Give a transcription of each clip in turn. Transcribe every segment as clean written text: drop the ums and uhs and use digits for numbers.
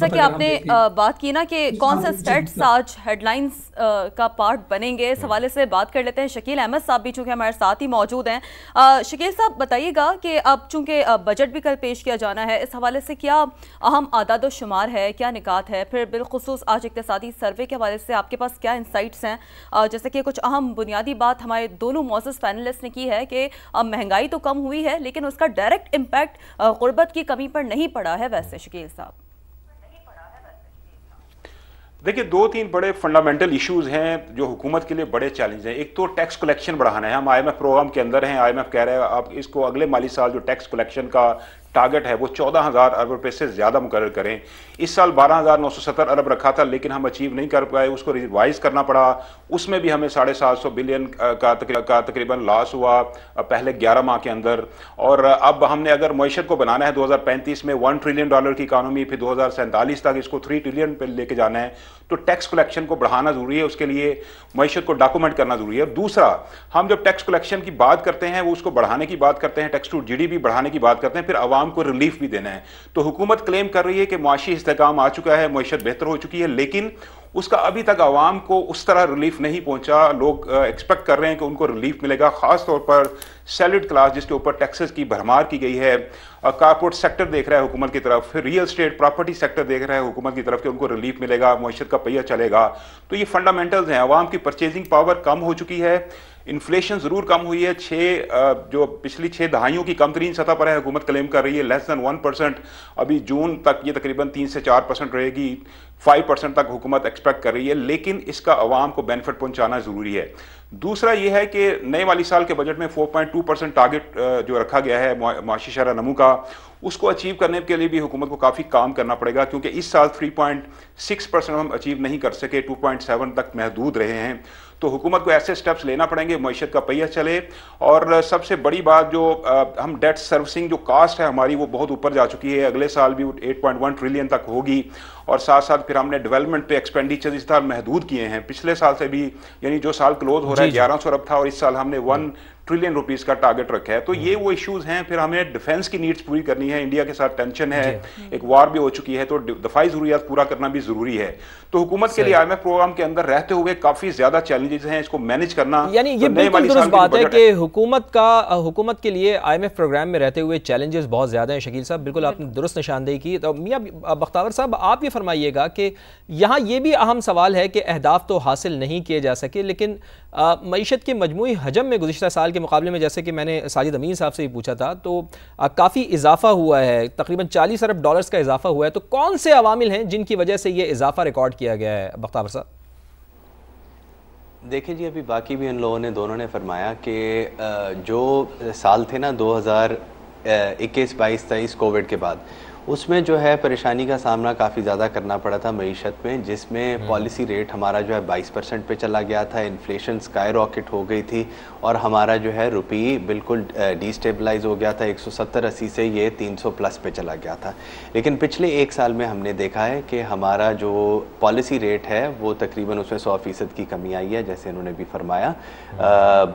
جیسا کہ آپ نے بات کی نا کہ کون سے اسٹیٹس آج ہیڈ لائنز کا پارٹ بنیں گے، اس حوالے سے بات کر لیتے ہیں۔ شکیل احمد صاحب بھی چونکہ ہمارے ساتھ ہی موجود ہیں۔ شکیل صاحب بتائیے گا کہ اب چونکہ بجٹ بھی کل پیش کیا جانا ہے، اس حوالے سے کیا اہم اعداد و شمار ہے، کیا نکات ہے، پھر بالخصوص آج اقتصادی سروے کے حوالے سے آپ کے پاس کیا انسائٹس ہیں؟ جیسے کہ کچھ اہم بنیادی بات ہمارے دونوں معزز پینلسٹ نے کی ہے کہ مہنگائی تو کم ہوئی ہے لیکن اس کا ڈائریکٹ امپیکٹ غربت کی کمی پر نہیں پڑا ہے۔ ویسے شکیل صاحب دیکھیں، دو تین بڑے فنڈامنٹل ایشوز ہیں جو حکومت کے لیے بڑے چیلنج ہیں۔ ایک تو ٹیکس کلیکشن بڑھانا ہے۔ ہم آئی ایم ایف پروگرام کے اندر ہیں۔ آئی ایم ایف کہہ رہے ہیں آپ اس کو اگلے مالی سال جو ٹیکس کلیکشن کا ٹارگٹ ہے وہ 14,000 ارب روپے سے زیادہ مقرر کریں۔ اس سال 12,970 ارب رکھا تھا لیکن ہم اچیو نہیں کر پائے، اس کو ریوائز کرنا پڑا۔ اس میں بھی ہمیں 750 بلین کا تقریباً لاس ہوا پہلے 11 ماہ کے اندر۔ اور اب ہم نے اگر معیشت کو بنانا ہے 2035 میں $1 ٹریلین کی اکانومی، پھر 2047 تک اس کو 3 ٹریلین پہ لے کے جانا ہے تو ٹیکس کلیکشن کو بڑھانا ضروری ہے، اس کے لیے معیشت کو ڈاکومنٹ کرنا ضروری ہے۔ دوسرا، ہم جب ٹیکس کلیکشن کی بات کرتے ہیں وہ اس کو بڑھانے کی بات کرتے ہیں، tax to G D P بڑھانے کی بات کرتے ہیں، پھر عوام کو ریلیف بھی دینا ہے۔ تو حکومت کلیم کر رہی ہے کہ معاشی استحکام آ چکا ہے، معیشت بہتر ہو چکی ہے، لیکن اس کا ابھی تک عوام کو اس طرح ریلیف نہیں پہنچا۔ لوگ ایکسپیکٹ کر رہے ہیں کہ ان کو ریلیف ملے گا، خاص طور پر سیلڈ کلاس جس کے اوپر ٹیکسز کی بھرمار کی گئی ہے۔ کارپوریٹ سیکٹر دیکھ رہا ہے حکومت کی طرف، پھر ریئل اسٹیٹ پراپرٹی سیکٹر دیکھ رہا ہے حکومت کی طرف کہ ان کو ریلیف ملے گا، معیشت کا پہیہ چلے گا۔ تو یہ فنڈامنٹلز ہیں۔ عوام کی پرچیزنگ پاور کم ہو چکی ہے، انفلیشن ضرور کم ہوئی ہے، جو پچھلی 6 دہائیوں کی کم ترین سطح پر ہے، حکومت کلیم کر رہی ہے لیس دین 1%۔ ابھی جون تک یہ تقریباً 3 سے 4% رہے گی، 5% تک حکومت ایکسپیکٹ کر رہی ہے، لیکن اس کا عوام کو بینیفٹ پہنچانا ضروری ہے۔ دوسرا یہ ہے کہ نئے والی سال کے بجٹ میں 4.2% ٹارگٹ جو رکھا گیا ہے معاشی شرح نمو کا، اس کو اچیو کرنے کے لیے بھی حکومت کو کافی کام کرنا پڑے گا، کیونکہ اس سال 3.6% ہم اچیو نہیں کر سکے، 2.7 تک محدود رہے ہیں۔ تو حکومت کو ایسے سٹیپس لینا پڑیں گے معیشت کا پہیہ چلے۔ اور سب سے بڑی بات جو ہم ڈیٹ سروسنگ جو کاسٹ ہے ہماری وہ بہت اوپر جا چکی ہے، اگلے سال بھی 8.1 ٹریلین تک ہوگی۔ اور ساتھ ساتھ پھر ہم نے ڈیولپمنٹ پہ ایکسپینڈیچر اس طرح محدود کیے ہیں پچھلے سال سے بھی، یعنی جو سال کلوز ہو رہا ہے 1100 ارب تھا اور اس سال ہم نے 1 ٹریلین روپیز کا ٹارگٹ رکھا ہے۔ تو یہ وہ ایشوز ہیں۔ پھر ہمیں ڈیفنس کی نیڈز پوری کرنی ہے، انڈیا کے ساتھ ٹینشن ہے، ایک وار بھی ہو چکی ہے، تو دفاعی ضروریات پورا کرنا بھی ضروری ہے۔ تو حکومت کے لیے آئی ایم ایف پروگرام کے اندر رہتے ہوئے کافی زیادہ چیلنجز ہیں، اس کو مینج کرنا۔ یعنی یہ بالکل درست بات ہے کہ حکومت کے لیے آئی ایم ایف پروگرام میں رہتے ہوئے چیلنجز بہت زیادہ ہیں۔ شکیل صاحب بالکل آپ نے درست نشاندہی کی۔ تو میاں بختیار صاحب آپ یہ فرمائیے گا کہ یہاں یہ بھی اہم سوال ہے کہ اہداف تو حاصل نہیں کیے جا سکے، لیکن معیشت کے مجموعی حجم میں گزشتہ سال کے مقابلے میں، جیسے کہ میں نے ساجد امین صاحب سے بھی پوچھا تھا، تو کافی اضافہ ہوا ہے، تقریباً 40 ارب ڈالرز کا اضافہ ہوا ہے۔ تو کون سے عوامل ہیں جن کی وجہ سے یہ اضافہ ریکارڈ کیا گیا ہے بختیار صاحب؟ دیکھیں جی، ابھی باقی بھی ان لوگوں نے دونوں نے فرمایا کہ جو سال تھے نا 2021 22 23 کووڈ کے بعد، اس میں جو ہے پریشانی کا سامنا کافی زیادہ کرنا پڑا تھا معیشت میں، جس میں پالیسی ریٹ ہمارا جو ہے 22% پہ چلا گیا تھا، انفلیشن سکائی راکٹ ہو گئی تھی، اور ہمارا جو ہے روپی بالکل ڈی سٹیبلائز ہو گیا تھا، 170-80 سے یہ 300 پلس پہ چلا گیا تھا۔ لیکن پچھلے ایک سال میں ہم نے دیکھا ہے کہ ہمارا جو پالیسی ریٹ ہے وہ تقریباً اس میں 100% کی کمی آئی ہے، جیسے انہوں نے بھی فرمایا،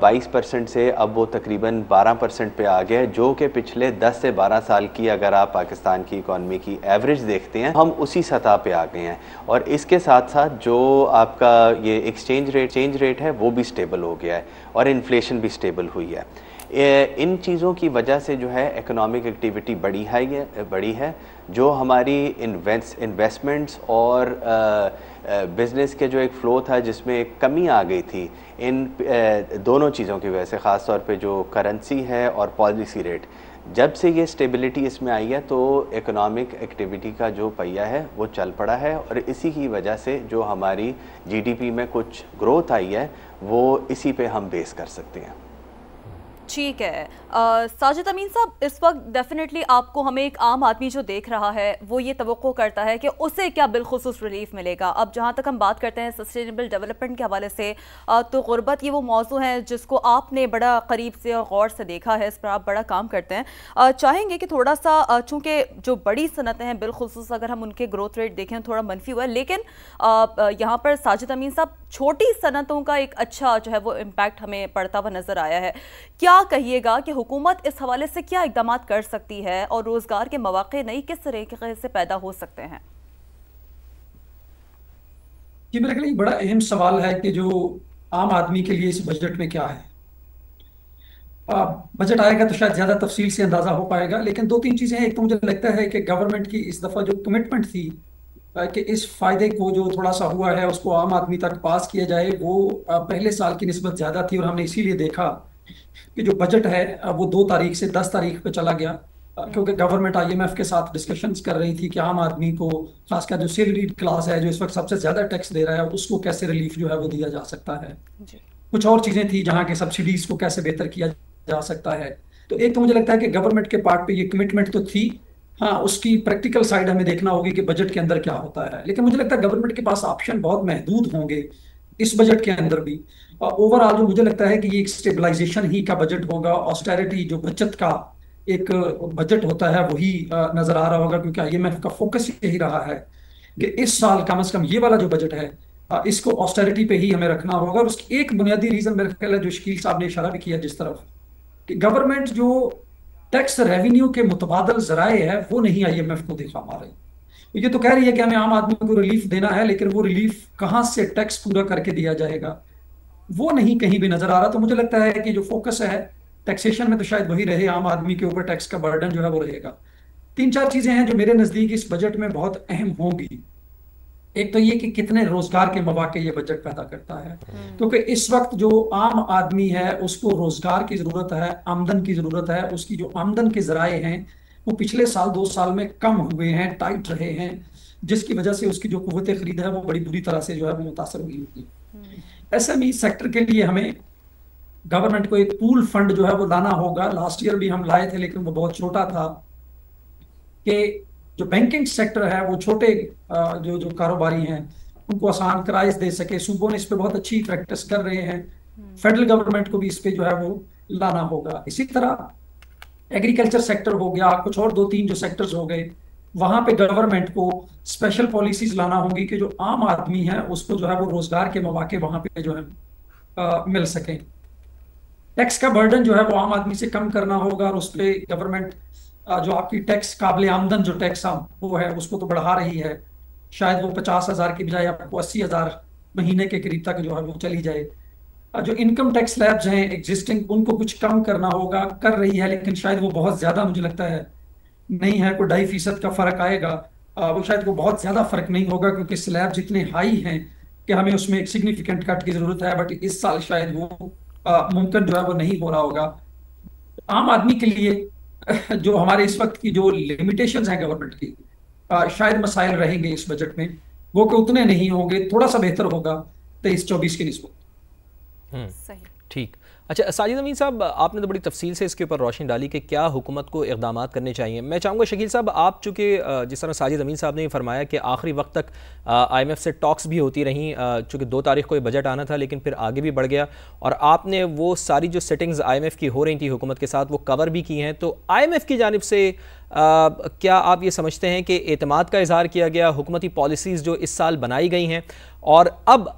22% سے اب وہ تقریباً 12% پہ آ گیا ہے، جو کہ پچھلے 10 سے 12 سال کی اگر آپ پاکستان کی اکانومی کی ایوریج دیکھتے ہیں ہم اسی سطح پہ آ گئے ہیں۔ اور اس کے ساتھ ساتھ جو آپ کا یہ ایکسچینج ریٹ ہے وہ بھی سٹیبل ہو گیا ہے، اور انفلیشن بھی سٹیبل ہوئی ہے۔ ان چیزوں کی وجہ سے جو ہے اکنامک ایکٹیویٹی بڑی ہے، جو ہماری انویسٹمنٹس اور بزنس کے جو ایک فلو تھا جس میں ایک کمی آ گئی تھی ان دونوں چیزوں کی وجہ سے، خاص طور پہ جو کرنسی ہے اور پالیسی ریٹ، جب سے یہ سٹیبلٹی اس میں آئی ہے تو اکنامک ایکٹیویٹی کا جو پہیہ ہے وہ چل پڑا ہے، اور اسی کی وجہ سے جو ہماری جی ڈی پی میں کچھ گروتھ آئی ہے وہ اسی پہ ہم بیس کر سکتے ہیں۔ ٹھیک ہے ساجد امین صاحب، اس وقت ڈیفینیٹلی آپ کو ہمیں ایک عام آدمی جو دیکھ رہا ہے وہ یہ توقع کرتا ہے کہ اسے کیا بالخصوص ریلیف ملے گا۔ اب جہاں تک ہم بات کرتے ہیں سسٹینیبل ڈیولپمنٹ کے حوالے سے، تو غربت یہ وہ موضوع ہے جس کو آپ نے بڑا قریب سے اور غور سے دیکھا ہے، اس پر آپ بڑا کام کرتے ہیں۔ چاہیں گے کہ تھوڑا سا، چونکہ جو بڑی صنعتیں ہیں بالخصوص اگر ہم ان کے گروتھ ریٹ دیکھیں تھوڑا منفی ہوا ہے، لیکن یہاں پر ساجد امین صاحب چھوٹی صنعتوں کا ایک اچھا جو ہے وہ امپیکٹ ہمیں پڑتا ہوا نظر آیا ہے۔ کیا کہیے گا کہ حکومت اس حوالے سے کیا اقدامات کر سکتی ہے اور روزگار کے مواقع نئی کس طریقے سے پیدا ہو سکتے ہیں؟ یہ میرے خیال بڑا اہم سوال ہے کہ جو عام آدمی کے لیے اس بجٹ میں کیا ہے. بجٹ آئے گا تو شاید زیادہ تفصیل سے اندازہ ہو پائے گا، لیکن دو تین چیزیں ہیں. ایک تو مجھے لگتا ہے کہ گورنمنٹ کی اس دفعہ جو کمٹمنٹ تھی کہ اس فائدے کو جو تھوڑا سا ہوا ہے اس کو عام آدمی تک پاس کیا جائے، وہ پہلے سال کی نسبت زیادہ تھی. اور ہم نے اسی لیے دیکھا کہ جو بجٹ ہے وہ 2 تاریخ سے 10 تاریخ پہ چلا گیا، کیونکہ گورنمنٹ IMF کے ساتھ ڈسکشنز کر رہی تھی کہ عام آدمی کو، خاص کر جو سیلریڈ کلاس ہے جو اس وقت سب سے زیادہ ٹیکس دے رہا ہے، اس کو کیسے ریلیف جو ہے وہ دیا جا سکتا ہے. کچھ اور چیزیں تھیں جہاں کے سبسڈیز کو کیسے بہتر کیا جا سکتا ہے. تو ایک تو مجھے لگتا ہے کہ گورنمنٹ کے پارٹ پہ یہ کمٹمنٹ تو تھی. ہاں، اس کی پریکٹیکل سائڈ ہمیں دیکھنا ہوگی کہ بجٹ کے اندر کیا ہوتا ہے. لیکن مجھے لگتا ہے گورنمنٹ کے پاس آپشن بہت محدود ہوں گے اس بجٹ کے اندر بھی. اوور آل جو مجھے لگتا ہے کہ یہ ایک اسٹیبلائزیشن ہی کا بجٹ ہوگا. آسٹیرٹی جو بچت کا ایک بجٹ ہوتا ہے وہی نظر آ رہا ہوگا، کیونکہ IMF کا فوکس یہی رہا ہے کہ اس سال کم از کم یہ والا جو بجٹ ہے اس کو آسٹیرٹی پہ ہی ہمیں رکھنا ہوگا. اور اس کی ایک بنیادی ریزن میرے خیال ہے جو شکیل صاحب نے اشارہ بھی کیا جس طرف، کہ گورنمنٹ جو ٹیکس ریونیو کے متبادل ذرائع ہے وہ نہیں IMF کو دکھا پا رہی. یہ تو کہہ رہی ہے کہ ہمیں عام آدمی کو ریلیف دینا ہے، لیکن وہ ریلیف کہاں سے ٹیکس پورا کر کے دیا جائے گا وہ نہیں کہیں بھی نظر آ رہا. تو مجھے لگتا ہے کہ جو فوکس ہے ٹیکسیشن میں تو شاید وہی رہے، عام آدمی کے اوپر ٹیکس کا برڈن جو ہے وہ رہے گا. 3-4 چیزیں ہیں جو میرے نزدیک اس بجٹ میں بہت اہم ہوں گی. ایک تو یہ کہ کتنے روزگار کے مواقع یہ بجٹ پیدا کرتا ہے، کیونکہ اس وقت جو عام آدمی ہے اس کو روزگار کی ضرورت ہے، آمدن کی ضرورت ہے. اس کی جو آمدن کے ذرائع ہیں وہ پچھلے 2 سال میں کم ہوئے ہیں، ٹائٹ رہے ہیں، جس کی وجہ سے اس کی جو قوت خرید ہے وہ بڑی بری طرح سے جو ہے وہ متاثر ہوئی ہوتی. SME سیکٹر کے لیے ہمیں گورنمنٹ کو ایک پول فنڈ جو ہے وہ لانا ہوگا. لاسٹ ایئر بھی ہم لائے تھے لیکن وہ بہت چھوٹا تھا، کہ جو بینکنگ سیکٹر ہے وہ چھوٹے جو کاروباری ہیں ان کو آسان کرائز دے سکے. صوبوں نے اس پہ بہت اچھی پریکٹس کر رہے ہیں. فیڈرل گورنمنٹ کو بھی اس پہ جو ہے وہ لانا ہوگا. اسی طرح ایگریکلچر سیکٹر ہو گیا، کچھ اور 2-3 جو سیکٹرز ہو گئے، وہاں پہ گورنمنٹ کو اسپیشل پالیسیز لانا ہوں گی کہ جو عام آدمی ہے اس کو جو ہے وہ روزگار کے مواقع وہاں پہ جو ہے مل سکیں. ٹیکس کا برڈن جو ہے وہ عام آدمی سے کم کرنا ہوگا، اور اس پہ گورنمنٹ جو آپ کی ٹیکس قابل آمدن جو ٹیکس وہ ہے اس کو تو بڑھا رہی ہے. شاید وہ 50,000 کی بجائے آپ کو 80,000 مہینے کے قریب تک جو ہے وہ چلی جائے. جو انکم ٹیکس لیبز ہیں ایگزسٹنگ ان کو کچھ کم کرنا ہوگا، کر رہی ہے لیکن شاید وہ بہت زیادہ مجھے لگتا ہے نہیں ہے. کوئی 2.5% کا فرق آئے گا، وہ شاید وہ بہت زیادہ فرق نہیں ہوگا کیونکہ سلیبز اتنے ہائی ہیں کہ ہمیں اس میں ایک سگنیفیکنٹ کٹ کی ضرورت ہے. بٹ اس سال شاید وہ ممکن جو ہے وہ نہیں ہو رہا ہوگا. عام آدمی کے لیے جو ہمارے اس وقت کی جو لمیٹیشنز ہیں گورنمنٹ کی، شاید مسائل رہیں گے اس بجٹ میں، وہ کہ اتنے نہیں ہوں گے، تھوڑا سا بہتر ہوگا 23-24 کی نسبت. صحیح، ٹھیک. اچھا ساجد امین صاحب، آپ نے تو بڑی تفصیل سے اس کے اوپر روشنی ڈالی کہ کیا حکومت کو اقدامات کرنے چاہیے. میں چاہوں گا شکیل صاحب، آپ چونکہ جس طرح ساجد امین صاحب نے یہ فرمایا کہ آخری وقت تک IMF سے ٹاکس بھی ہوتی رہیں، چونکہ 2 تاریخ کو یہ بجٹ آنا تھا لیکن پھر آگے بھی بڑھ گیا، اور آپ نے وہ ساری جو سیٹنگز IMF کی ہو رہی تھی حکومت کے ساتھ وہ کور بھی کی ہیں. تو IMF کی جانب سے کیا آپ یہ سمجھتے ہیں کہ اعتماد کا اظہار کیا گیا حکومتی پالیسیز جو اس سال بنائی گئی ہیں، اور اب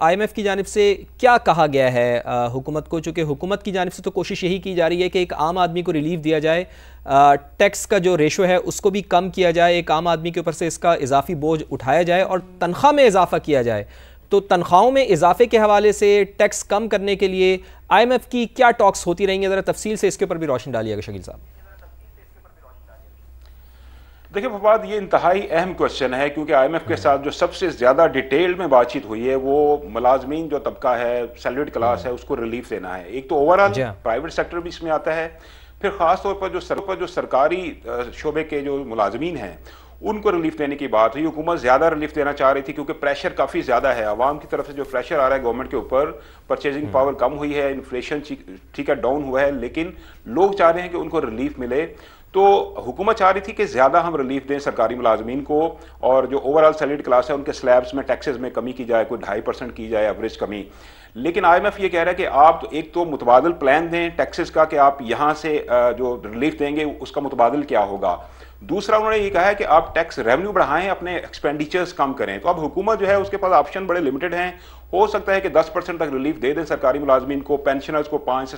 IMF کی جانب سے کیا کہا گیا ہے حکومت کو؟ چونکہ حکومت کی جانب سے تو کوشش یہی کی جا رہی ہے کہ ایک عام آدمی کو ریلیف دیا جائے، ٹیکس کا جو ریشو ہے اس کو بھی کم کیا جائے، ایک عام آدمی کے اوپر سے اس کا اضافی بوجھ اٹھایا جائے اور تنخواہ میں اضافہ کیا جائے. تو تنخواہوں میں اضافے کے حوالے سے ٹیکس کم کرنے کے لیے IMF کی کیا ٹاکس ہوتی رہیں گی؟ ذرا تفصیل سے اس کے اوپر بھی روشنی ڈالیے گا شکیل صاحب. دیکھیں فواد، یہ انتہائی اہم کوشچن ہے کیونکہ IMF کے ساتھ جو سب سے زیادہ ڈیٹیل میں بات چیت ہوئی ہے وہ ملازمین جو طبقہ ہے، سیلریڈ کلاس ہے، اس کو ریلیف دینا ہے. ایک تو اوورآل پرائیویٹ سیکٹر بھی اس میں آتا ہے، پھر خاص طور پر جو سرکاری شعبے کے جو ملازمین ہیں ان کو ریلیف دینے کی بات ہوئی. حکومت زیادہ ریلیف دینا چاہ رہی تھی کیونکہ پریشر کافی زیادہ ہے عوام کی طرف سے، جو پریشر آ رہا ہے گورنمنٹ کے اوپر، پرچیزنگ پاور کم ہوئی ہے، انفلیشن ٹھیک ہے ڈاؤن ہوا ہے، لیکن لوگ چاہ رہے ہیں کہ ان کو ریلیف ملے. تو حکومت چاہ رہی تھی کہ زیادہ ہم ریلیف دیں سرکاری ملازمین کو، اور جو اوورآل سیلریڈ کلاس ہے ان کے سلیبس میں ٹیکسز میں کمی کی جائے، کوئی 2.5% کی جائے ایوریج کمی. لیکن IMF یہ کہہ رہا ہے کہ آپ ایک تو متبادل پلان دیں ٹیکسز کا کہ آپ یہاں سے جو ریلیف دیں گے اس کا متبادل کیا ہوگا. دوسرا انہوں نے یہ کہا ہے کہ آپ ٹیکس ریونیو بڑھائیں، اپنے ایکسپینڈیچرز کم کریں. تو اب حکومت جو ہے اس کے پاس آپشن بڑے لمیٹڈ ہیں. ہو سکتا ہے کہ 10% تک ریلیف دے دیں سرکاری ملازمین کو، پینشنرز کو 5 سے